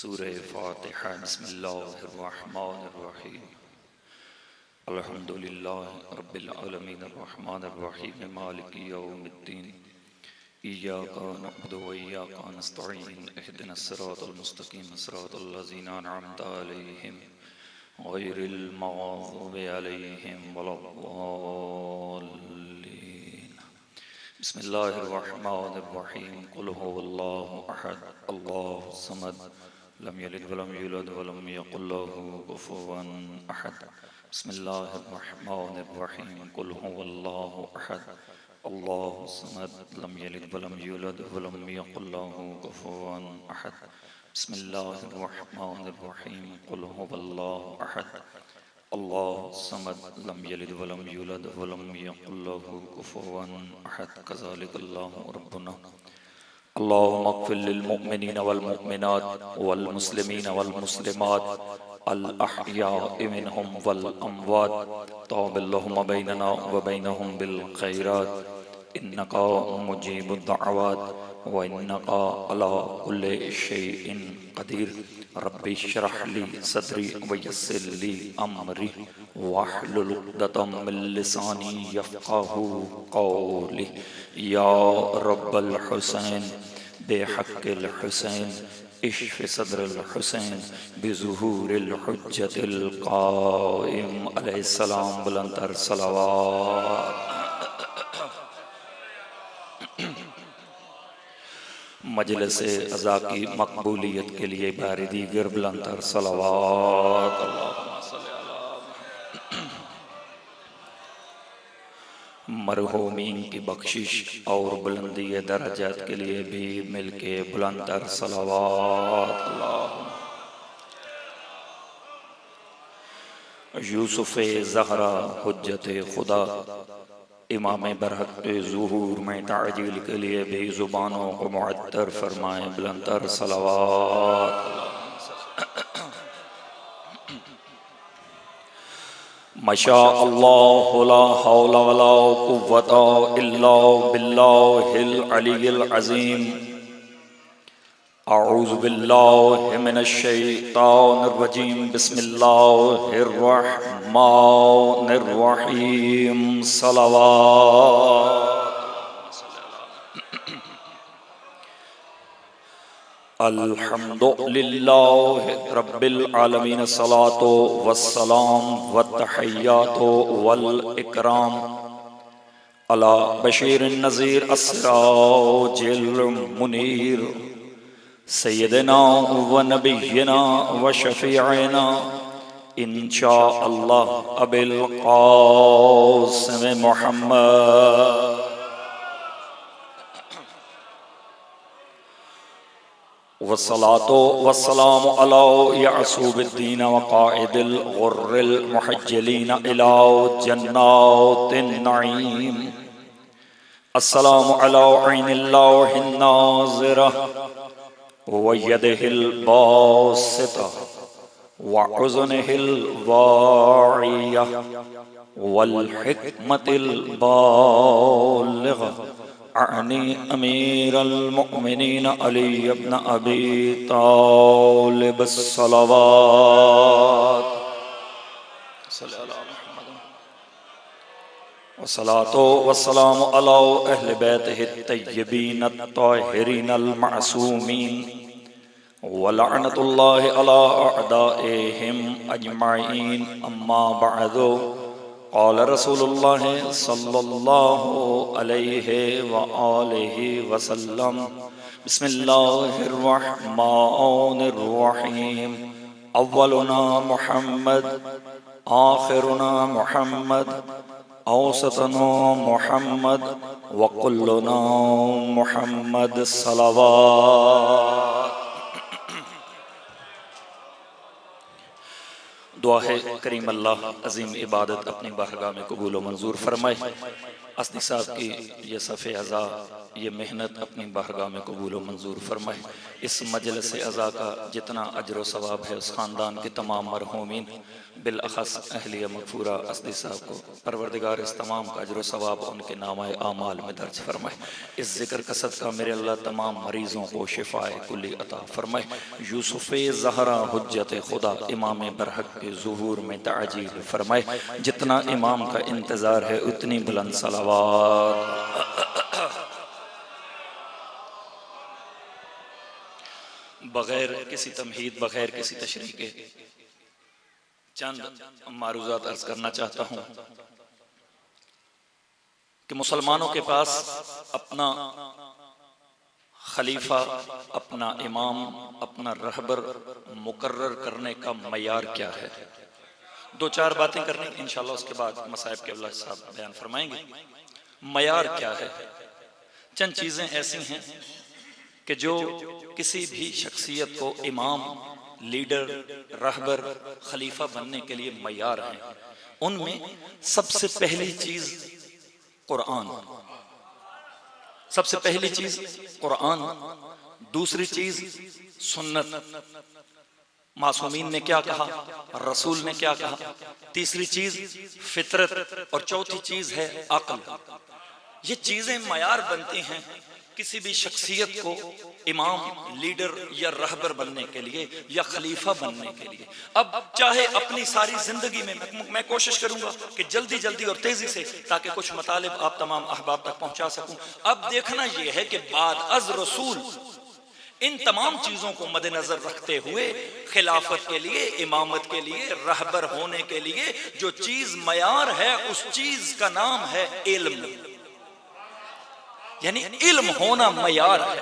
सूरह फातिहा। बिस्मिल्लाहिर्रहमानिर्रहीम। अल्हम्दुलिल्लाहि रब्बिल आलमीन अर्रहमानिर्रहीम मालिकि यौमिद्दीन। इय्याका नअबुदु व इय्याका नस्तईन। इहदिनस सिरातल मुस्तकीम सिरातल लज़ीना अनअमता अलैहिम गैरिल मग़ज़ूबि अलैहिम वलद्दाल्लीन। बिस्मिल्लाहिर्रहमानिर्रहीम। कुल हुवल्लाहु अहद अल्लाहुस समद लम यलिद वलम यूलद वलम यकुल लहू कुफुवन अहद। बिस्मिल्लाहिर्रहमानिर्रहीम। कुल हुवल्लाहु अहद अल्लाहुस समद लम यलिद वलम यूलद वलम यकुल लहू कुफुवन अहद। बिस्मिल्लाहिर्रहमानिर्रहीम। कुल हुवल्लाहु अहद अल्लाहुस समद लम यलिद वलम यूलद वलम यकुल लहू कुफुवन अहद। कज़ालिकल्लाहु रब्बुना। अल्लाहुम्मा अग़फ़िर लिल मुअमिनीन वल मुअमिनात वल मुस्लिमीन वल मुस्लिमात अल अहयाइ मिनहुम वल अमवात तक़ब्बलहुम्मा बैनना व बैनहुम बिल खैरात इन्नका मुजीबुद दअवात व इन्नका अला कुल्लि शैइन क़दीर। रब्बि इश्रह ली सदरी व यस्सिर ली अमरी वहलुल उक़दतम मिन लिसानी यफ़क़हू क़ौली। या रब्बल हुसैन बिहक़्क़िल हुसैन इश्फ़ि सद्रल हुसैन बिज़ुहूरिल हुज्जतिल क़ाइम अलैहिस्सलाम। बुलंदतर सलावत। मजलिस अज़ा की मकबूलियत के लिए बारिदी गिर बुलंदतर सलावत। मरहूमीन की बख्शिश और बुलंदी दरजात के लिए भी मिलके बुलंदतर सलावत। यूसुफ़ ज़हरा हुज्जत खुदा इमाम बरहक़ ज़ुहूर में ताजील के लिए भी ज़ुबानों को मुअत्तर फरमाए बुलंदतर सलावत। माशा अल्लाह ला हौला वला कुव्वता इल्ला बिल्लाहिल अलिय्यिल अज़ीम। अऊज़ु बिल्लाहि मिनश शैतानिर रजीम। बिस्मिल्लाहिर रहमानिर रहीम। सलावत। अल्हम्दुलिल्लाहि रब्बिल आलमीन। सलातो वस्सलाम वत्तहियातो वल इकराम अला बशीरिन नज़ीर अस्सिराजिल मुनीर सय्यदना व नबिय्यना व शफ़ीअना इंशा अल्लाह अबिल क़ासिम मुहम्मद। वस्सलातो वस्सलामु अला यासूबिद्दीन व क़ाइदिल गुर्रिल मुहज्जलीन इला जन्नातिन नईम। अस्सलामु अला ऐनिल्लाहिन नाज़िरा व यदिहिल बासिता व उज़ुनिहिल वाइया वल हिक्मतिल बालिग़ा अनी अमीरल मुअमिनीन अली इब्न अबी तालिब। सलावत। वस्सलातो वस्सलामु अला अहलि बैतिहि तय्यबीन अत्ताहिरीन अल मासूमीन व लअनतुल्लाहि अला अअदाइहिम अजमईन। अम्मा बअदु। क़ाल रसूलुल्लाहि सल्लल्लाहु अलैहि व आलिहि वसल्लम। बिस्मिल्लाहिर रहमानिर रहीम। अव्वलुना मुहम्मद आखिरुना मुहम्मद औसतुना मुहम्मद व कुल्लुना मुहम्मद। सलावत। दुआ है करीम अल्लाह अजीम इबादत अपनी बारगाह में कबूल व मंजूर फरमाए। अस्दी साहब की ये सफ़े अज़ा, ये मेहनत अपनी बारगाह में कबूल व मंजूर फरमाए। इस मजलिस अज़ा का जितना अजर व सवाब है उस ख़ानदान के तमाम मरहूमीन बिलअख़स अहलिया मग़फ़ूरा अस्दी साहब को परवरदिगार इस तमाम का अजर व सवाब उनके नामाए आमाल में दर्ज फरमाए। इस ज़िक्र का सदका मेरे अल्लाह तमाम मरीज़ों को शिफ़ाए कुल्ली अता फरमाए। यूसुफ़े ज़हरा हुज्जत खुदा इमाम बरहक के ज़ुहूर में ताजील फरमाए। जितना इमाम का इंतज़ार है उतनी बुलंद सलावात। बगैर किसी तमहीद, बगैर किसी तशरीह के चंद मारूज़ात अर्ज करना चाहता हूँ कि मुसलमानों के पास अपना खलीफा, अपना इमाम, अपना रहबर मुकर्रर करने का मयार क्या है। दो चार बातें करनी इंशाअल्लाह, उसके बाद मसाइब के अल्लाह साहब बयान फरमाएंगे। मयार क्या है? चंद चीज़ें ऐसी हैं कि जो किसी भी शख्सियत को इमाम, लीडर, रहबर, खलीफा बनने के लिए मयार हैं। उनमें सबसे पहली चीज कुरान, सबसे पहली चीज कुरान, दूसरी चीज सुन्नत, मासूमीन ने क्या कहा, रसूल ने क्या कहा, तीसरी चीज फितरत और चौथी चीज है अक्ल। ये चीजें मयार बनती हैं किसी भी शख्सियत को इमाम, लीडर या रहबर बनने के लिए या खलीफा बनने के लिए। अब चाहे अपनी सारी जिंदगी में मैं कोशिश करूंगा कि जल्दी जल्दी और तेजी से, ताकि कुछ मतालिब आप तमाम अहबाब तक पहुंचा सकूं। अब देखना यह है कि बाद अज रसूल इन तमाम चीजों को मद्देनजर रखते हुए खिलाफत के लिए, इमामत के लिए, रहबर होने के लिए जो चीज मयार है उस चीज का नाम है इल्म। यानी इल्म होना मयार है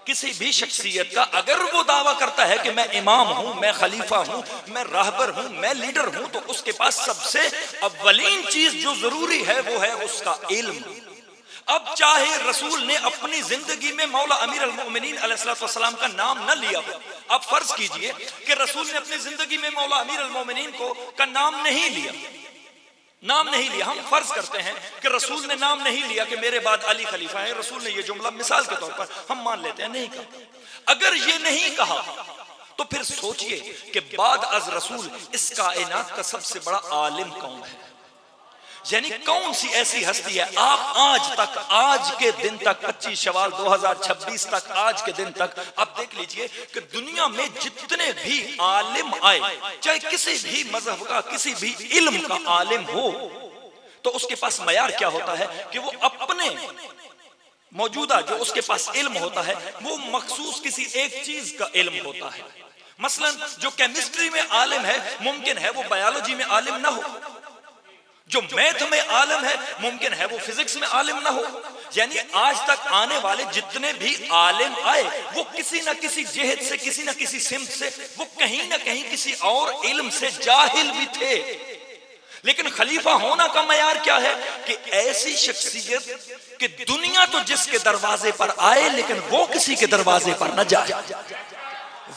किसी भी शख्सियत का। अगर वो दावा करता है कि मैं इमाम हूं, मैं खलीफा हूं, मैं रहबर हूं, मैं लीडर हूं, तो उसके पास सबसे अव्वलीन चीज जो जरूरी है वो है उसका इल्म। अब चाहे रसूल ने अपनी जिंदगी में मौला अमीर अल मोमिनीन अलैहिस्सलाम का नाम न लिया हो, अब फर्ज कीजिए कि रसूल ने अपनी जिंदगी में मौला अमीर अल मोमिनीन का नाम नहीं लिया, नाम नहीं लिया। हम फर्ज करते हैं कि रसूल ने नाम नहीं लिया कि मेरे बाद अली खलीफा है, रसूल ने ये जुमला मिसाल के तौर पर हम मान लेते हैं, नहीं कहा। अगर ये नहीं कहा तो फिर सोचिए कि बाद अज रसूल इस कायनात का सबसे बड़ा आलिम कौन है। यानी कौन सी ऐसी हस्ती है, आप आज तक, आज के दिन तक, 25 शवाल 2026 तक, आज के दिन तक आप देख लीजिए कि दुनिया में जितने भी आलिम आए, चाहे किसी भी मजहब का, किसी भी इल्म का आलिम हो, तो उसके पास मयार क्या होता है कि वो अपने मौजूदा जो उसके पास इल्म होता है वो मखसूस किसी एक चीज का इल्म होता है। मसलन जो केमिस्ट्री में आलिम है मुमकिन है वो बायोलॉजी में आलिम ना हो, जो मैथ में आलिम है मुमकिन है वो फिजिक्स में आलिम ना हो। यानी आज तक आने वाले जितने भी आलिम आए वो किसी ना किसी जेहद से, किसी ना किसी सिमत से, वो कहीं ना कहीं किसी और इल्म से जाहिल भी थे। लेकिन खलीफा होना का मयार क्या है कि ऐसी शख्सियत कि दुनिया तो जिसके दरवाजे पर आए लेकिन वो किसी के दरवाजे पर न जाए,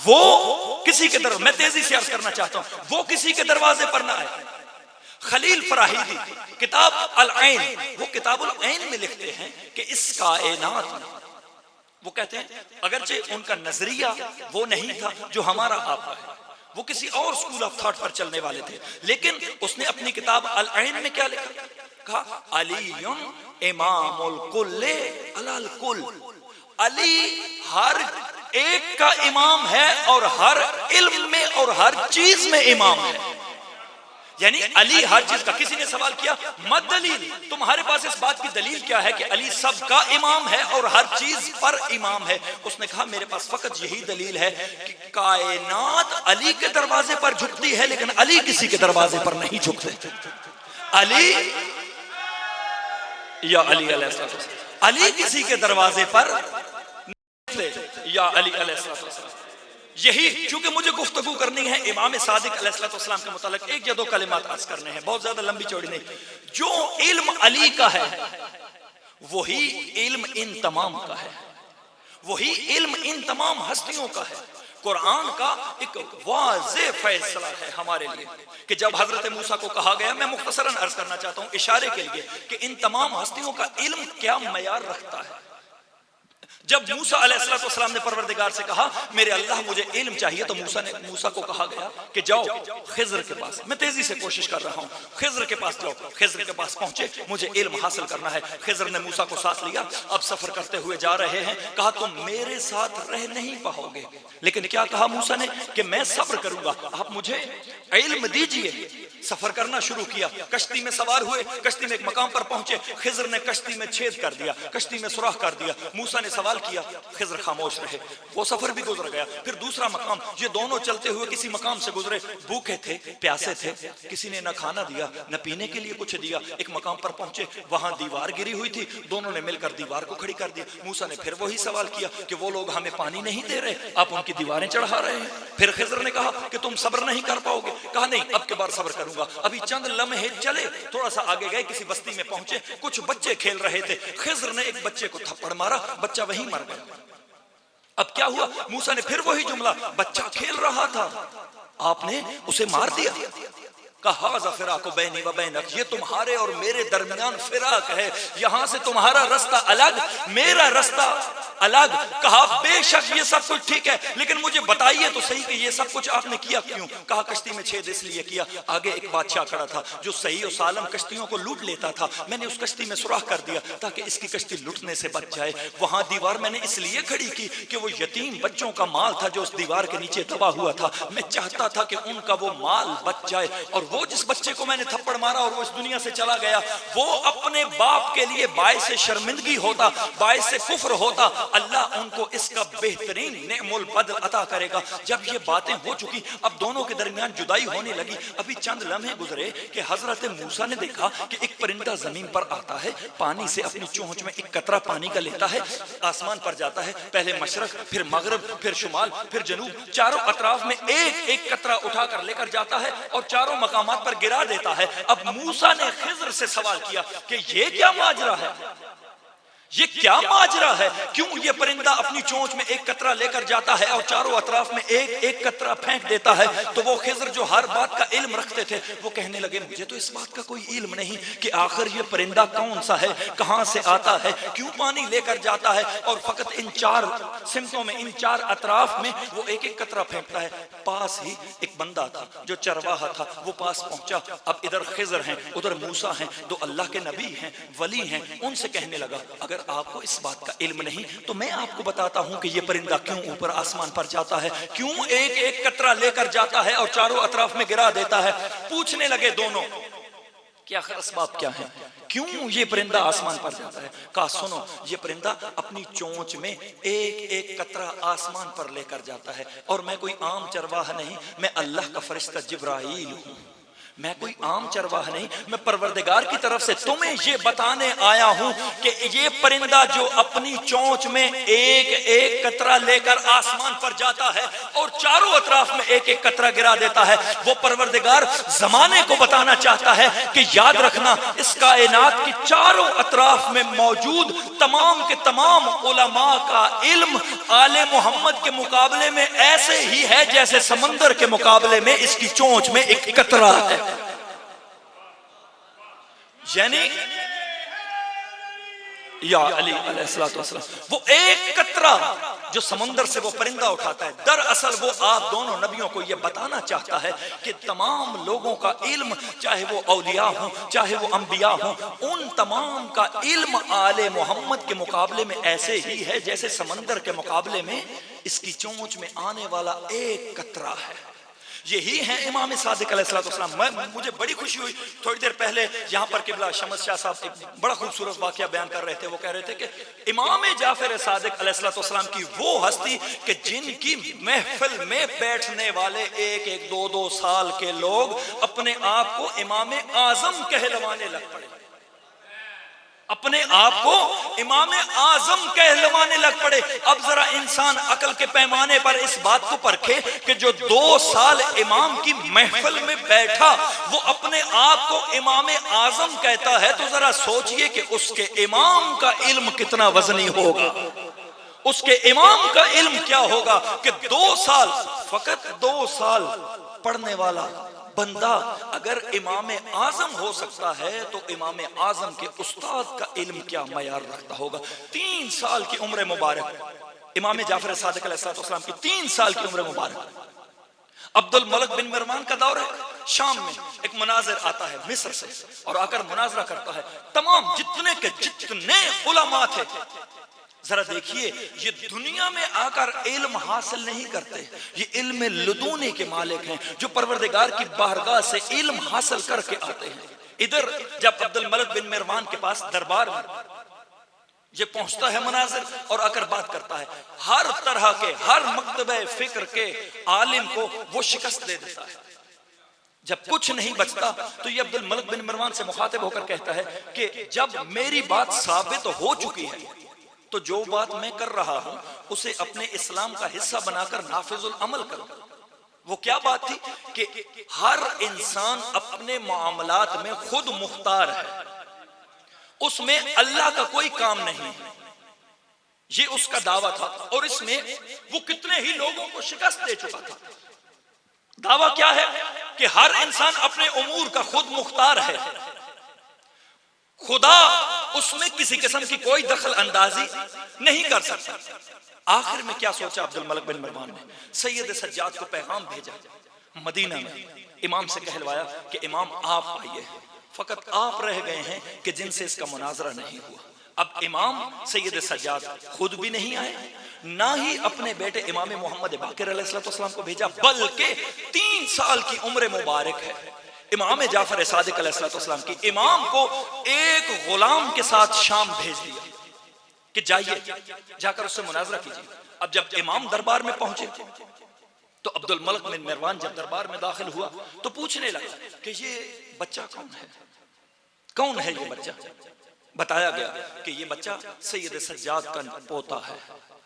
वो किसी के दरवाजे, मैं तेजी से अर्ज करना चाहता हूं, वो किसी के दरवाजे पर ना आए। खलील फराहिदी किताब अल ऐन, वो किताबुल ऐन में लिखते हैं कि इस कायनात में, वो कहते हैं अगरचे उनका नजरिया वो नहीं था जो हमारा आपका है, वो किसी और स्कूल ऑफ थॉट पर चलने वाले थे, लेकिन उसने अपनी किताब अल ऐन में क्या लिखा, कहा अलीयुन इमामुल कुल्ले अलल कुल, अली हर एक का इमाम है और हर इल्म में और हर चीज में इमाम है। यानी अली हर चीज का। किसी ने सवाल किया मत दलील, तुम्हारे पास इस बात की दलील क्या है कि अली सबका इमाम है और हर चीज पर इमाम है। उसने कहा मेरे पास फकत यही दलील है कि कायनात अली के दरवाजे पर झुकती है लेकिन अली किसी के दरवाजे पर नहीं झुकते। अली या अली अलैहिस्सलाम, अली किसी के दरवाजे पर या अली अलैहिस्सलाम। यही क्योंकि मुझे गुफ्तगू करनी है इमाम सादिक अलैहिस्सलाम के मुतालिक, एक या दो कलिमात अर्ज करने हैं, बहुत ज्यादा लंबी चौड़ी नहीं। जो इल्म अली का है वही इल्म इन तमाम का है, वही इल्म इन तमाम हस्तियों का है। कुरान का एक वाज़ेह फैसला है हमारे लिए कि जब हजरत मूसा को कहा गया, मैं मुख्तसरन अर्ज करना चाहता हूं इशारे के लिए कि इन तमाम हस्तियों का इल्म क्या मयार रखता है। जब मूसा अलैहिस्सलाम ने परवरदिगार से कहा मेरे अल्लाह मुझे इल्म चाहिए, तो मूसा को कहा गया कि जाओ खिज़र के पास, मैं तेजी से कोशिश कर रहा हूँ, खिज़र के पास जाओ। खिज़र के पास पहुंचे, मुझे इल्म हासिल करना है। खिज़र ने मूसा को साथ लिया, अब सफर करते हुए जा रहे हैं। कहा तुम मेरे साथ रह नहीं पाओगे, लेकिन क्या कहा मूसा ने कि मैं सब्र करूंगा, आप मुझे इल्म दीजिए। सफर करना शुरू किया, कश्ती में सवार हुए, कश्ती में एक मकाम पर पहुंचे। खिज़र ने कश्ती में छेद कर दिया, कश्ती में सुराख कर दिया। मूसा ने सवाल किया, खिज़र खामोश रहे। वो सफर भी गुजर गया। फिर दूसरा मकाम, ये दोनों चलते हुए किसी मकाम से गुजरे, भूखे थे, प्यासे थे, किसी ने न खाना दिया न पीने के लिए कुछ दिया। एक मकाम पर पहुंचे, वहां दीवार गिरी हुई थी, दोनों ने मिलकर दीवार को खड़ी कर दिया। मूसा ने फिर वही सवाल किया कि वो लोग हमें पानी नहीं दे रहे, आप उनकी दीवारें चढ़ा रहे हैं। फिर खिज़र ने कहा कि तुम सब्र नहीं कर पाओगे। कहा नहीं, अब के बार सब्र करूंगा। अभी चंद लम्हे चले, थोड़ा सा आगे गए, किसी बस्ती में पहुंचे, कुछ बच्चे खेल रहे थे। खिज़र ने एक बच्चे को थप्पड़ मारा, बच्चा वहीं मर गया। अब क्या हुआ? मूसा ने फिर वही जुमला, बच्चा खेल रहा था, आपने उसे मार दिया। कहा फिराक बैनी व बैनक, ये तुम्हारे और मेरे दरमियान फिराक है, यहां से तुम्हारा रास्ता अलग, मेरा रास्ता अलग। कहा बेशक ये सब कुछ ठीक है, लेकिन मुझे बताइए तो सही कि ये सब कुछ आपने किया क्यों? कहा कश्ती में छेद इसलिए किया, आगे एक बादशाह खड़ा था जो सही और सालम कश्तियों को लूट लेता था, मैंने उस कश्ती में सुराख कर दिया ताकि इसकी कश्ती लूटने से बच जाए। वहां दीवार मैंने इसलिए खड़ी की कि वो यतीम बच्चों का माल था जो उस दीवार के नीचे दबा हुआ था, मैं चाहता था कि उनका वो माल बच जाए। और वो जिस बच्चे को मैंने थप्पड़ मारा और वो इस दुनिया से चला गया, वो अपने बाप के लिए बायस शर्मिंदगी होता, बायस कुफ्र होता, अल्लाह उनको इसका बेहतरीन नेमुल बदल अता करेगा। जब ये बातें हो चुकी, अब दोनों के दरमियान जुदाई होने लगी। अभी चंद लम्हे गुजरे कि हजरत मूसा ने देखा कि एक परिंदा जमीन पर आता है, पानी से अपनी चोंच में एक कतरा पानी का लेता है, आसमान पर जाता है, पहले मशरक, फिर मगरब, फिर शुमाल, फिर जनूब, चारों अतराफ में एक एक कतरा उठाकर लेकर जाता है और चारों मकामात पर गिरा देता है। अब मूसा ने खिज़र से सवाल किया कि ये क्या माजरा है, ये क्या माजरा है, क्यों ये परिंदा अपनी चोंच में एक कतरा लेकर जाता है और चारों अतराफ में एक एक कतरा फेंक देता है? तो वो खिज़र जो हर बात का इल्म रखते थे, वो कहने लगे मुझे तो इस बात का कोई इल्म नहीं कि आखिर ये परिंदा कौन सा है, कहां से आता है, क्यों पानी लेकर जाता है, और फकत इन चार सिमतों में, इन चार अतराफ में वो एक एक कतरा फेंकता है। पास ही एक बंदा था जो चरवाहा था, वो पास पहुंचा। अब इधर खिज़र हैं, उधर मूसा हैं, दो अल्लाह के नबी हैं, वली हैं। उनसे कहने लगा अगर आपको इस बात का इल्म नहीं तो मैं आपको बताता हूं कि ये परिंदा क्यों ऊपर आसमान पर जाता है, क्यों एक एक कतरा लेकर जाता है और चारों अतराफ में गिरा देता है। पूछने लगे दोनों कि आखिर असबाब क्या है, क्यों ये परिंदा आसमान पर जाता है? कहा सुनो, ये परिंदा अपनी चोंच में एक एक कतरा आसमान पर लेकर जाता है, और मैं कोई आम चरवाहा नहीं, मैं अल्लाह का फरिश्ता जिब्राईल हूं, मैं कोई आम चरवाहा नहीं, मैं परवरदिगार की तरफ से तुम्हें ये बताने आया हूं कि ये परिंदा जो अपनी चोंच में एक एक कतरा लेकर आसमान पर जाता है और चारों अतराफ में एक एक कतरा गिरा देता है, वो परवरदिगार जमाने को बताना चाहता है कि याद रखना, इस कायनात की चारों अतराफ में मौजूद तमाम के तमाम उलमा का इल्म आले मोहम्मद के मुकाबले में ऐसे ही है जैसे समंदर के मुकाबले में इसकी चोंच में एक कतरा है। यानी या अली अलैहिस्सलातु वस्सलाम, वो एक कतरा जो समंदर से वो परिंदा उठाता है, दरअसल वो आप दोनों नबियों को ये बताना चाहता है कि तमाम लोगों का इल्म, चाहे वो औलिया हो, चाहे वो अंबिया हो, उन तमाम का इल्म आले मोहम्मद के मुकाबले में ऐसे ही है जैसे समंदर के मुकाबले में इसकी चोंच में आने वाला एक कतरा है। यही है इमाम सादिक अलैहिस्सलाम। मुझे बड़ी खुशी हुई, थोड़ी देर पहले यहाँ पर किबला शमस शाह साहब एक बड़ा खूबसूरत वाकया बयान कर रहे थे। वो कह रहे थे कि इमाम जाफर सादिक अलैहिस्सलाम की वो हस्ती कि जिनकी महफिल में बैठने वाले एक एक दो दो साल के लोग अपने आप को इमाम आजम कहलवाने लग पड़े, अपने आप को इमाम आजम कहलवाने लग पड़े। अब जरा इंसान अकल के पैमाने पर इस बात को परखे कि जो 2 साल इमाम की महफिल में बैठा वो अपने आप को इमाम आजम कहता है, तो जरा सोचिए कि उसके इमाम का इल्म कितना वजनी होगा, उसके इमाम का इल्म क्या होगा कि 2 साल, फकत 2 साल पढ़ने वाला बंदा अगर इमाम आजम हो सकता है तो इमाम आजम के उस्ताद का इल्म क्या मयार रखता होगा। 3 साल की उम्र मुबारक इमाम जाफर सादिक अलैहिस्सलाम की, 3 साल की उम्र मुबारक। अब्दुल मलिक बिन मरवान का दौर है, शाम में एक मुनाजिर आता है मिस्र से और आकर मुनाजरा करता है। तमाम जितने के जितने उलमा थे, जरा देखिए, ये दुनिया में आकर इल्म हासिल नहीं करते, ये इल्म लुदूनी के मालिक हैं जो परवरदिगार की बारगाह से इल्म हासिल करके आते हैं। इधर जब अब्दुल मलिक बिन मरवान के पास दरबार में ये पहुंचता है मुनाजिर और आकर बात करता है, हर तरह के, हर मकतबे फिक्र के आलिम को वो शिकस्त दे देता है। जब कुछ नहीं बचता तो ये अब्दुल मलिक बिन मरवान से मुखातिब होकर कहता है कि जब मेरी बात साबित हो चुकी है तो जो बात मैं कर रहा हूं उसे अपने इस्लाम का हिस्सा बनाकर नाफिजुल अमल करो। वो क्या बात थी कि हर इंसान अपने मामलात में खुद मुख्तार है, उसमें अल्लाह का कोई काम नहीं, ये उसका दावा था। और इसमें वो कितने ही लोगों को शिकस्त दे चुका था। दावा क्या है कि हर इंसान अपने उमूर का खुद मुख्तार है, खुदा उसमें किसी किस्म की कोई दखल अंदाजी नहीं कर सकता। आखिर में क्या सोचा अब्दुल मलिक बिन मरवान ने, सैयद सज्जाद को पैगाम भेजा मदीना में, इमाम से कहलवाया कि इमाम आप आइए, फकत आप रह गए हैं कि जिनसे इसका मुनाजरा नहीं हुआ। अब इमाम सैयद सज्जाद खुद भी नहीं आए, ना ही अपने बेटे इमाम मोहम्मद बाकिर अलैहिस्सलाम को भेजा, बल्कि 3 साल की उम्र मुबारक है इमाम जाफर सादिक अलैहिस्सलाम की, इमाम को एक गुलाम के साथ शाम भेज दिया कि जाइए जाकर उससे मुनाजरा कीजिए। अब जब इमाम दरबार में पहुंचे तो अब्दुल मलिक बिन मरवान जब दरबार में दाखिल हुआ तो पूछने लगा कि ये बच्चा कौन है, कौन है ये बच्चा। बताया गया कि ये बच्चा सैयद सज्जाद का पोता है,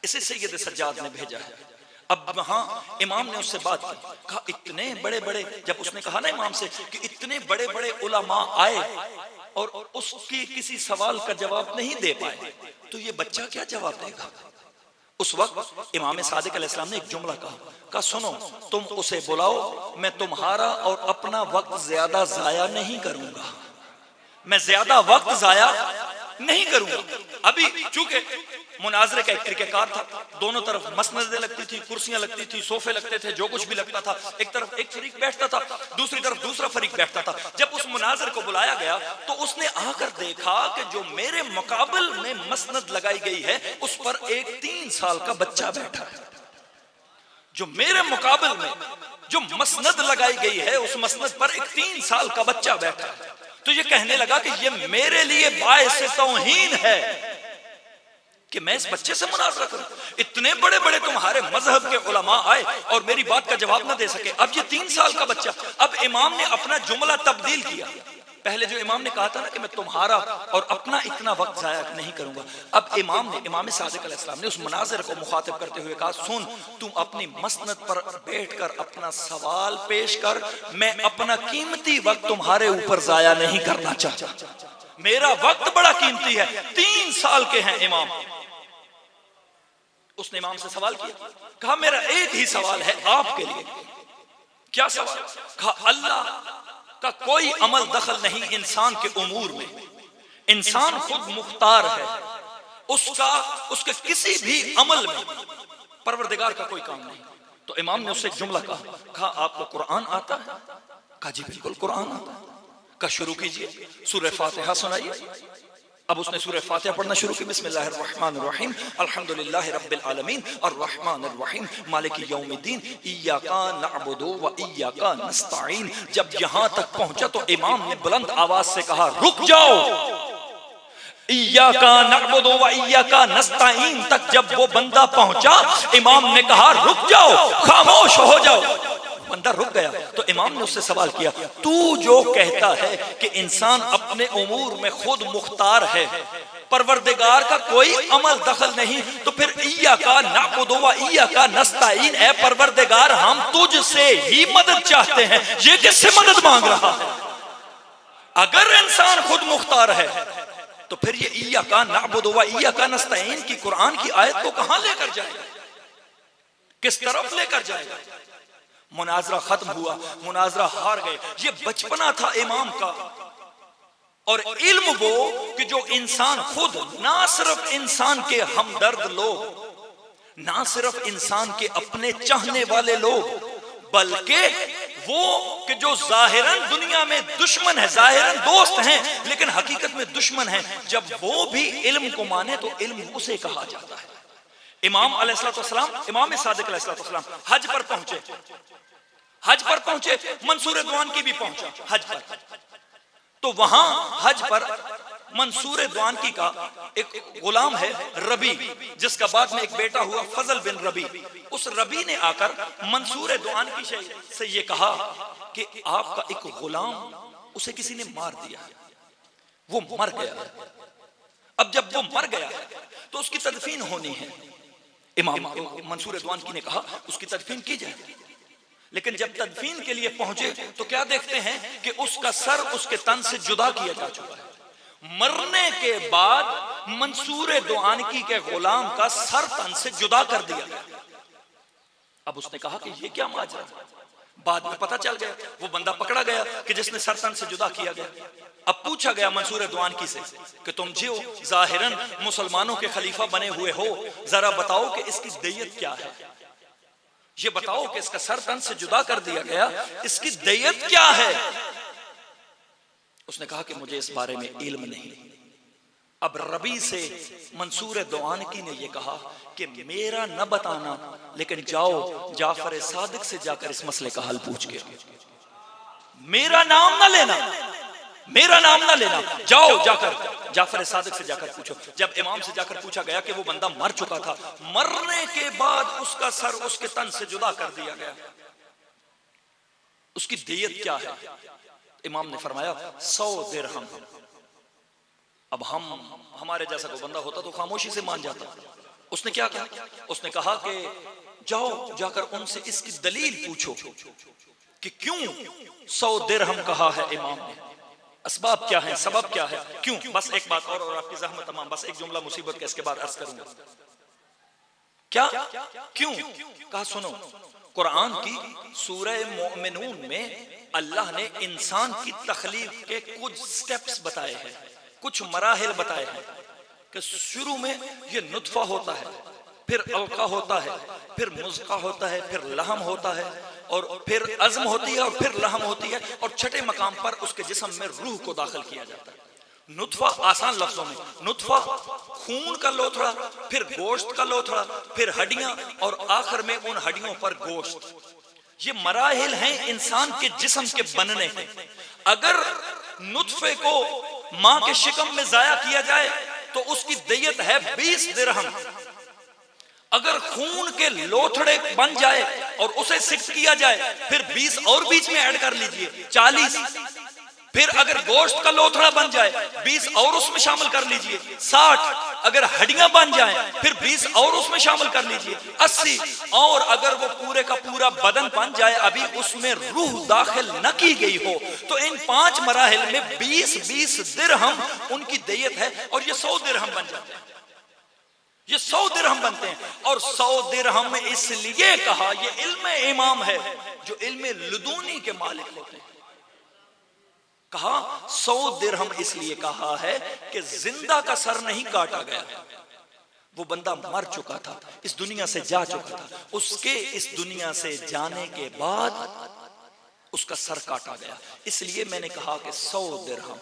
इसे सैयद सज्जाद ने भेजा है। अब वहां इमाम ने उससे बात की, कहा इतने बड़े बड़े, जब उसने कहा ना इमाम से कि इतने बड़े बड़े उलमा आए और उसकी किसी सवाल का जवाब नहीं दे पाए, तो ये बच्चा क्या जवाब देगा। उस वक्त इमाम सादिक अलैहिस्सलाम ने एक जुमला कहा, सुनो तुम उसे बुलाओ, मैं तुम्हारा और अपना वक्त ज्यादा जाया नहीं करूंगा, मैं ज्यादा वक्त जाया नहीं करूंगा। अभी चूंकि मुनाजरे का एक तरीकेकार था, दोनों तरफ मसनदें लगती थी, कुर्सियां लगती थी, सोफे लगते थे, जो कुछ भी लगता था, एक तरफ एक फरीक बैठता था, दूसरी तरफ दूसरा फरीक बैठता था। जब उस मुनाजर को बुलाया गया तो उसने आकर देखा कि जो मेरे मुकाबल में मसनद लगाई गई है उस पर एक 3 साल का बच्चा बैठा है, जो मेरे मुकाबल में जो मसनद लगाई गई है उस मसनद पर एक 3 साल का बच्चा बैठा है। तो ये कहने लगा कि ये मेरे लिए बायस तौहीन है कि मैं इस बच्चे से मुनाजरा करूं। इतने बड़े बड़े तुम्हारे मजहब के उलमा आए और मेरी बात का जवाब ना दे सके। अब ये 3 साल का बच्चा, अब इमाम ने अपना जुमला तब्दील किया। पहले जो इमाम ने कहा था ना कि मैं तुम्हारा और अपना इतना वक्त जाया नहीं करूंगा, अब इमाम सादिक अलैहिस्सलाम ने उस मुनाजिर को मुखातिब करते हुए कहा, सुन तुम अपनी मसनद पर बैठकर अपना सवाल पेश कर, मैं अपना कीमती वक्त तुम्हारे ऊपर जाया नहीं करना चाहता, मेरा वक्त बड़ा कीमती है, 3 साल के हैं इमाम। उसने इमाम से सवाल किया, कहा मेरा एक ही सवाल है आपके लिए। क्या सवाल? कहा अल्लाह का कोई अमल दखल नहीं इंसान के उमूर में, इंसान खुद मुख्तार है, उसके किसी भी अमल में परवरदिगार का कोई काम नहीं। तो इमाम ने उससे एक जुमला कहा आपको कुरान आता है? कहा जी बिल्कुल कुरान आता है। कहा शुरू कीजिए, सूरह फातिहा सुनाइए। अब उसने सूरह फातिहा पढ़ना शुरू की, बिस्मिल्लाहिर रहमानिर रहीम, अल्हम्दुलिल्लाहि रब्बिल आलमीन, अर्रहमानिर रहीम, मालिकि यौमिद्दीन, इय्याका नअबुदु व इय्याका नस्तईन। जब यहां तक पहुंचा तो इमाम ने बुलंद आवाज से कहा रुक जाओ। इय्याका नअबुदु व इय्याका नस्तईन तक जब वो बंदा पहुंचा, इमाम ने कहा रुक जाओ, खामोश हो जाओ। बंदा रुक गया तो इमाम ने उससे सवाल किया, तू जो कहता है कि इंसान अपने उमूर में खुद मुख्तार है, परवरदिगार का कोई अमल दखल नहीं, तो फिर इय्याका नअबुदु व इय्याका नस्तईन, ऐ परवरदिगार हम तुझसे ही मदद चाहते हैं, ये किससे मदद मांग रहा है? अगर इंसान खुद मुख्तार है तो फिर ये इय्याका नअबुदु व इय्याका नस्तईन की कुरान की आयत को कहां लेकर जाएगा, किस तरफ लेकर जाएगा? मुनाजरा खत्म हुआ, मुनाजरा हार गए। ये बचपना था इमाम का। और इल्म वो कि जो इंसान खुद, ना सिर्फ इंसान के हमदर्द लोग, ना सिर्फ इंसान के अपने चाहने वाले लोग, बल्कि वो कि जो जाहिरन दुनिया में दुश्मन है, जाहिरन दोस्त हैं लेकिन हकीकत में दुश्मन है, जब वो भी इल्म को माने तो इल्म उसे कहा जाता है। इमाम अलैहिस्सलाम, इमाम सादिक अलैहिस्सलाम हज पर पहुंचे, हज पर पहुंचे, मंसूर दुआन की भी पहुंचा हज पर। तो वहां हज पर मंसूर दुआनकी का एक गुलाम है रबी, जिसका बाद में एक बेटा हुआ फजल बिन रबी। उस रबी ने आकर मंसूर दुआनकी से ये कहा कि आपका एक गुलाम, उसे किसी ने मार दिया, वो मर गया। अब जब वो मर गया तो उसकी तदफीन होनी है। इमाम मंसूर दुआनकी ने कहा उसकी तदफीन की जाए। लेकिन जब तदफीन के लिए पहुंचे तो क्या देखते हैं कि उसका सर उसके तन से जुदा किया जा चुका है। मरने के बाद मंसूर दुआनकी के गुलाम का सर तन से जुदा कर दिया गया। अब उसने कहा कि ये क्या माजरा, बाद में पता चल गया वो बंदा पकड़ा गया कि जिसने सर तन से जुदा किया गया। अब पूछा गया मंसूर दुआनकी से कि तुम जो जाहिरन मुसलमानों के खलीफा बने हुए हो, जरा बताओ कि इसकी दियत क्या है, ये बताओ कि इसका सर तन से जुदा कर दिया गया, इसकी दियत क्या है? उसने कहा कि मुझे इस बारे में इल्म नहीं। अब रबी से मंसूर दुआनकी ने यह कहा कि मेरा न बताना, लेकिन जाओ जाफर सादिक से जाकर इस मसले का हल पूछ के, मेरा नाम न लेना, मेरा नाम ना लेना, जाओ जाकर जाफर सादिक से जाकर पूछो। जब इमाम से जाकर पूछा गया कि वो बंदा मर चुका था, मरने के बाद उसका सर उसके तन से जुदा कर दिया गया, उसकी दियत क्या है? इमाम ने फरमाया 100 दिरहम। अब हमारे जैसा कोई बंदा होता तो खामोशी से मान जाता। उसने क्या कहा? उसने कहा कि जाओ जाकर उनसे इसकी दलील पूछो कि क्यों 100 दिरहम कहा है इमाम ने, असबाब क्या है, सबब क्या है, क्यों? बस एक बात और आपकी ज़हमत तमाम, बस एक जुमला मुसीबत के, इसके बाद अर्ज करूंगा। क्या क्यों कहा? सुनो, कुरान की सूरह मोमिनून में अल्लाह ने इंसान की तख्लीक के कुछ स्टेप्स बताए हैं, कुछ मराहिल बताए हैं कि शुरू में ये नुत्फा होता है, फिर अलका होता है, फिर मुज़का होता है, फिर लहम होता है, और फिर अज़्म होती है, और फिर लहम होती है, और छठे मकाम पर उसके जिस्म में रूह को दाखिल किया जाता है। नुत्फा आसान लफ्जों में, नुत्फा खून का लोथड़ा, फिर गोश्त का लोथड़ा, फिर हड्डियां, और आखिर में उन हड्डियों पर गोश्त। ये मराहिल हैं इंसान के जिस्म के बनने के। अगर नुत्फे को मां के शिकम में जाया किया जाए तो उसकी दियत है 20 दिरहम। अगर खून के लोथड़े बन जाए और उसे सिक्त किया जाए, फिर 20 और बीच में ऐड कर लीजिए, 40। फिर अगर गोश्त का लोथड़ा बन जाए, 20 और उसमें शामिल कर लीजिए, 60। अगर हड्डियां बन जाएं, फिर 20 और उसमें शामिल कर लीजिए, 80। और अगर वो पूरे का पूरा बदन बन जाए, अभी उसमें रूह दाखिल न की गई हो, तो इन 5 मराहिल में 20-20 दिरहम उनकी दियत है, और ये 100 दिरहम बन जाते हैं। ये 100 दिरहम बनते हैं। और 100 दिरहम में इसलिए कहा, ये इल्म इमाम है जो इल्म लुदूनी के मालिक होते हैं। कहा 100 दिरहम इसलिए कहा है कि जिंदा का सर नहीं काटा गया, वो बंदा मर चुका था, इस दुनिया से जा चुका था, उसके इस दुनिया से जाने के बाद उसका सर काटा गया। इसलिए मैंने कहा कि 100 दिरहम।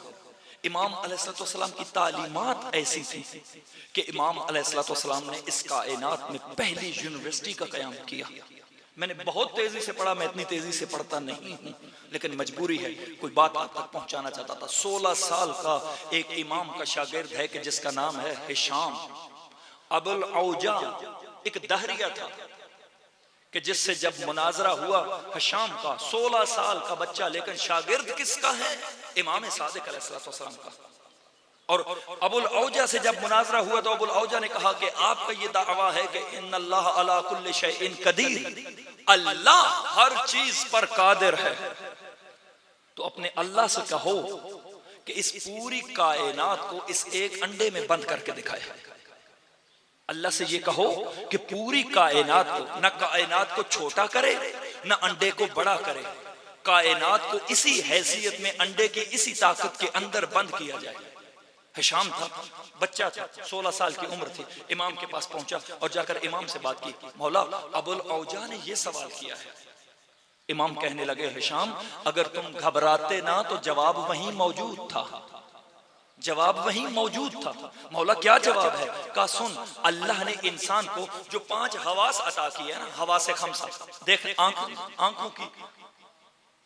इमाम अलैहिस्सलाम की तालीमात ऐसी थी कि इमाम अलैहिस्सलाम ने इस कायनात में पहली यूनिवर्सिटी का कयाम किया। मैंने बहुत तेजी से पढ़ा, मैं इतनी तेजी से पढ़ता नहीं हूँ, लेकिन मजबूरी है, कोई बात आप तक पहुंचाना चाहता था। 16 साल का एक इमाम का शागिर्द है कि जिसका नाम है हिशाम अबुल औजा, एक दहरिया था कि जिससे जब मुनाजरा हुआ हिशाम का, 16 साल का बच्चा, लेकिन शागिर्द किसका है? इमाम सादिक अलैहिस्सलाम का। और अबुल औजा से जब मुनाजरा हुआ तो अबुल औजा ने कहा कि आपका ये दावा है कि इन्नल्लाह अला कुल्लि शैइन कदीर, अल्लाह हर चीज पर कादिर है, तो अपने अल्लाह से कहो कि इस पूरी कायनात को इस एक अंडे में बंद करके दिखाए। अल्लाह से ये कहो कि पूरी कायनात को, न कायनात को छोटा करे न अंडे को बड़ा करे, कायनात को इसी हैसियत में अंडे की इसी ताकत के अंदर बंद किया जाए। हिशाम था, बच्चा था, 16 साल की उम्र थी, इमाम के पास पहुंचा और जाकर इमाम से बात की, मौला अबुल औजा ने ये सवाल किया है। इमाम कहने लगे, हिशाम अगर तुम घबराते ना तो जवाब वहीं मौजूद था, जवाब वहीं मौजूद था। मौला क्या जवाब है? कहा सुन, अल्लाह ने इंसान को जो 5 हवास अता किए ना, हवा से खमसा, देख आंखों की,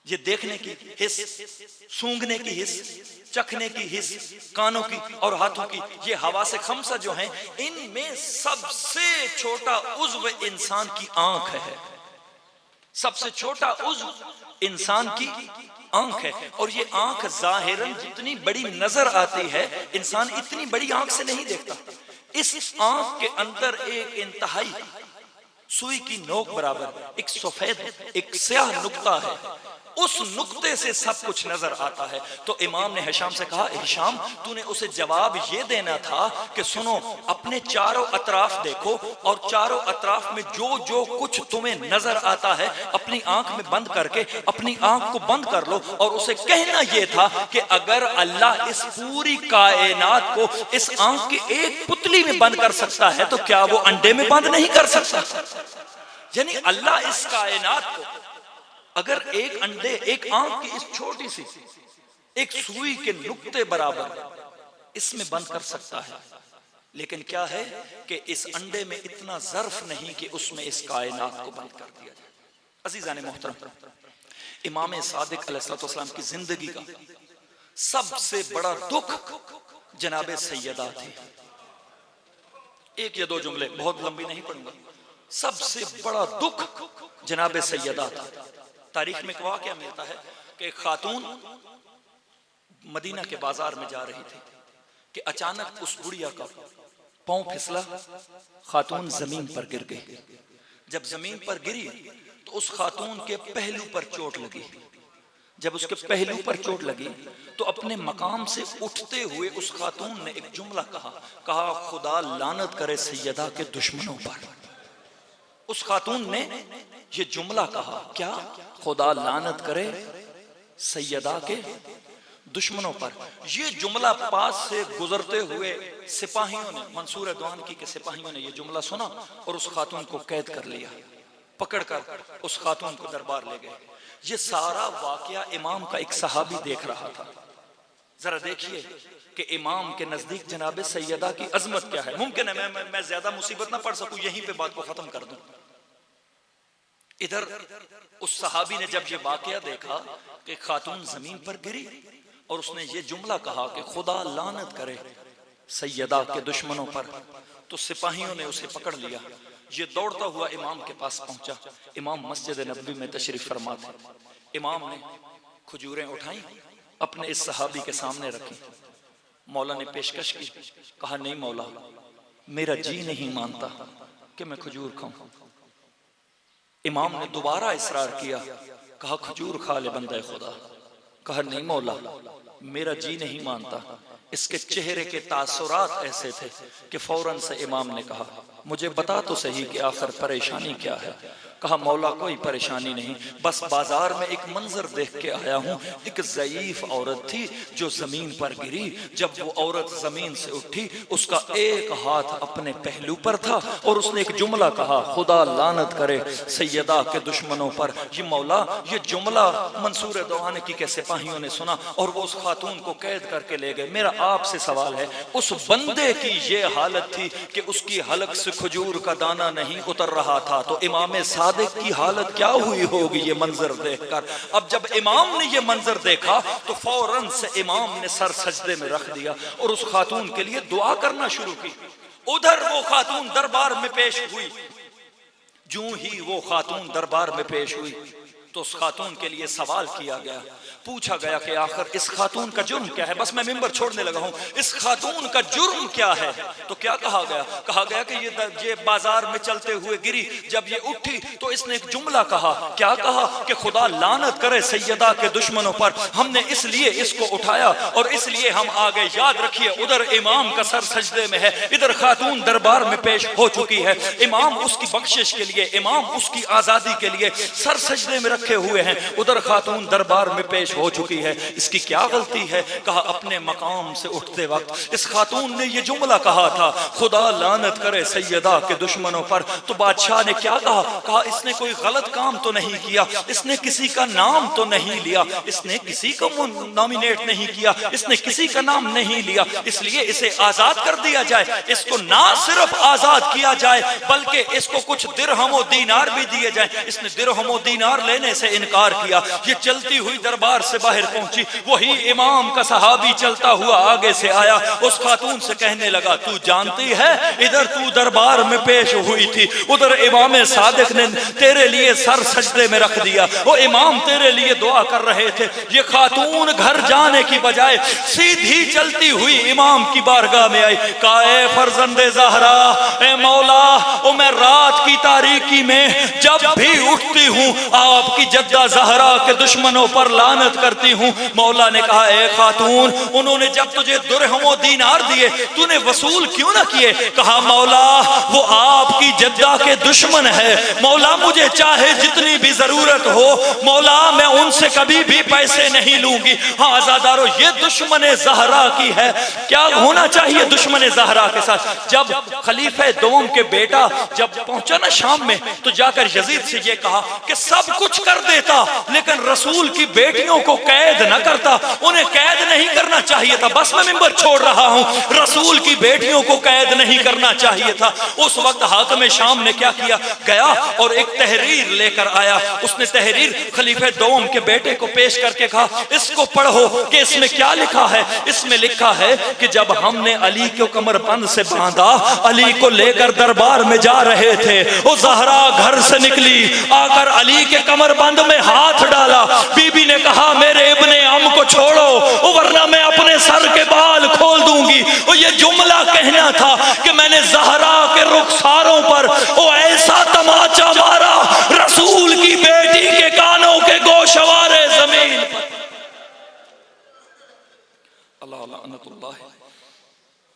ये देखने की हिस, सूंघने की हिस, चखने की हिस, कानों की और हाथों की, ये हवा से खमसा जो है, इनमें सबसे छोटा उज्व इंसान की आंख है। सबसे छोटा उज्व इंसान की आंख है। और ये आंख जाहिरन जितनी बड़ी नजर आती है, इंसान इतनी बड़ी आंख से नहीं देखता। इस आंख के अंदर एक इंतहाई सुई की नोक बराबर एक सफेद, एक स्याह नुक्ता है, उस नुक्ते से सब कुछ नजर आता है। तो इमाम ने हिशाम से कहा, हिशाम तूने उसे जवाब ये देना था कि सुनो, अपने चारों अतराफ देखो और चारों अतराफ में जो जो कुछ तुम्हें नजर आता है अपनी आंख में बंद करके अपनी आंख को बंद कर लो। और उसे कहना यह था कि अगर अल्लाह इस पूरी कायनात को इस आंख की एक पुतली में बंद कर सकता है तो क्या वो अंडे में बंद नहीं कर सकता? यानी अल्लाह इस कायनात को अगर एक अंडे, एक आंख की इस छोटी सी एक सुई के नुक्ते बराबर इसमें बंद कर सकता है, लेकिन क्या है कि इस अंडे में इतना ज़र्फ नहीं कि उसमें इस कायनात को बंद कर दिया जाए। अजीज़ान मोहतरम, इमाम सादिक अलैहिस्सलाम की जिंदगी का सबसे बड़ा दुख जनाबे सैयदा थी। एक या दो जुमले, बहुत लंबी नहीं पढ़ूंगा। सबसे बड़ा दुख जनाबे सैयदा था। तारीख में गवाह क्या मिलता है कि एक खातून मदीना के बाजार में जा रही थी कि अचानक उस बुढ़िया का पांव फिसला, खातून जमीन पर गिर गई। जब जमीन पर गिरी तो उस खातून के पहलू पर चोट लगी। जब उसके पहलू पर चोट लगी तो अपने मकाम से उठते हुए उस खातून ने एक जुमला कहा, खुदा लानत करे सैयदा के दुश्मनों पर। उस खातून ने ये जुमला कहा, क्या? खुदा लानत करे सैयदा के दुश्मनों पर। ये जुमला पास से गुजरते हुए सिपाहियों ने, मंसूर दवानकी के सिपाहियों ने ये जुमला सुना और उस खातून को कैद कर लिया। पकड़कर उस खातून को दरबार ले गए। ये सारा वाकया इमाम का एक सहाबी देख रहा था। जरा देखिए कि इमाम के नजदीक जनाबे सैयदा की अजमत क्या है। मुमकिन है मैं ज्यादा मुसीबत ना पड़ सकूं, यहीं पे बात को खत्म कर दूं। इधर उस सहाबी ने जब ये वाकया देखा कि खातून जमीन पर गिरी और उसने ये जुमला कहा कि खुदा लानत करे सैयदा के दुश्मनों पर, तो सिपाहियों ने उसे पकड़ लिया। ये दौड़ता हुआ इमाम के पास पहुंचा। इमाम मस्जिद नबवी में तशरीफ फरमा थे। इमाम ने खजूरें उठाई, अपने इस सहाबी के सामने रखी। मौला ने पेशकश की, कहा नहीं मौला, मेरा जी नहीं मानता कि मैं खजूर खाऊं। इमाम ने दोबारा इसरार किया, कहा खजूर खा ले बंदे खुदा। कहा नहीं मौला, मेरा जी नहीं मानता। इसके चेहरे के तासुरात ऐसे थे कि फौरन से इमाम ने कहा, मुझे बता तो सही कि आखिर परेशानी क्या है। कहा मौला कोई परेशानी नहीं, बस बाजार में एक मंजर देख के आया हूँ। एक ज़ईफ औरत थी जो जमीन पर गिरी। जब वो औरत जमीन से उठी, उसका एक हाथ अपने पहलू पर था और उसने एक जुमला कहा, खुदा लानत करे सैयदा के दुश्मनों पर। ये मौला, ये जुमला मंसूर दवानकी के सिपाहियों ने सुना और वो उस खातून को कैद करके ले गए। मेरा आपसे सवाल है, उस बंदे की ये हालत थी कि उसकी हलक से खजूर का दाना नहीं उतर रहा था, तो इमाम सादिक की हालत क्या हुई होगी ये मंजर देखकर। अब जब इमाम ने ये मंजर देखा तो फौरन से इमाम ने सर सजदे में रख दिया और उस खातून के लिए दुआ करना शुरू की। उधर वो खातून दरबार में पेश हुई। जो ही वो खातून दरबार में पेश हुई, तो उस खातून के लिए सवाल किया गया, पूछा गया कि आखिर इस खातून का जुर्म क्या है। बस मैं मिंबर छोड़ने लगा हूं, इस खातून का जुर्म क्या है? तो क्या कहा गया? कहा गया कि ये बाजार में चलते हुए गिरी, जब ये उठी तो इसने एक जुमला कहा। क्या कहा? कि खुदा लानत करे सैयदा के दुश्मनों पर, हमने इसलिए इसको उठाया और इसलिए हम आ गए। याद रखिए, उधर इमाम का सर सजदे में है, इधर खातून दरबार में पेश हो चुकी है। इमाम उसकी बख्शिश के लिए, इमाम उसकी आजादी के लिए सर सजदे में रखे हुए हैं, उधर खातून दरबार में पेश हो चुकी है। इसकी क्या गलती है? कहा अपने मकाम से उठते वक्त इस खातून ने ये जुमला कहा था, खुदा लानत करे सैयदा के दुश्मनों पर। तो बादशाह ने क्या कहा? कहा इसने कोई गलत काम तो नहीं किया, इसने किसी का नाम तो नहीं लिया, इसने किसी को नॉमिनेट नहीं किया, इसने किसी का नाम नहीं लिया, इसलिए इसे आजाद कर दिया जाए। इसको ना सिर्फ आजाद किया जाए बल्कि इसको कुछ दिरहम और दीनार भी दिए जाए। इसने दिरहम और दीनार लेने से इनकार किया। ये चलती हुई दरबार से बाहर पहुंची, वही इमाम का सहाबी चलता हुआ आगे से आया, उस खातून से कहने लगा, तू जानती है इधर तू दरबार में पेश हुई थी, उधर इमाम सादिक ने तेरे लिए सर सजदे में रख दिया, वो इमाम तेरे लिए दुआ कर रहे थे। ये खातून घर जाने की बजाय सीधी चलती हुई इमाम की बारगाह में आई। कहा ए फरजंदे ज़हरा, ए मौला, ओ मैं रात की तारीकी में जब भी उठती हूँ आपकी जद्दा ज़हरा के दुश्मनों पर लानत करती हूँ। मौला ने कहा ए खातून, उन्होंने जब तुझे दुरहमो दीनार दिए तूने वसूल क्यों ना किए? कहा मौला वो आपकी जद्दा के दुश्मन है, मौला मुझे चाहे जितनी भी जरूरत हो मौला मैं उनसे कभी भी पैसे नहीं लूंगी। हाँ आजादारो, ये दुश्मन ज़हरा की है। क्या होना चाहिए दुश्मन ज़हरा के साथ? जब खलीफे दोम के बेटा जब पहुंचा ना शाम में, तो जाकर यजीद से ये कहा कि सब कुछ कर देता लेकिन रसूल की बेटियों को कैद न करता, उन्हें कैद नहीं करना चाहिए था। बस मैं मिंबर छोड़ रहा हूं, रसूल की बेटियों को कैद नहीं करना चाहिए था। उस वक्त हाकिम शाम ने क्या किया? गया और एक तहरीर लेकर आया। उसने तहरीर खलीफे दोम के बेटे को पेश करके कहा इसको पढ़ो कि इसमें क्या लिखा है। इसमें लिखा है कि जब हमने अली को कमरबंद से बांधा, अली को लेकर दरबार में जा रहे थे, वो ज़हरा घर से निकली, आकर अली के कमरबंद में हाथ डाला। बीबी ने कहा मेरे इब्ने अम को छोड़ो वरना मैं अपने सर के बाल खोल दूंगी। वो ये जुमला कहना था कि मैंने ज़हरा के रुखसारों पर वो ऐसा तमाचा मारा रसूल की बेटी के कानों के गोशवारे जमीन पर। अल्लाह लानतुल्लाह।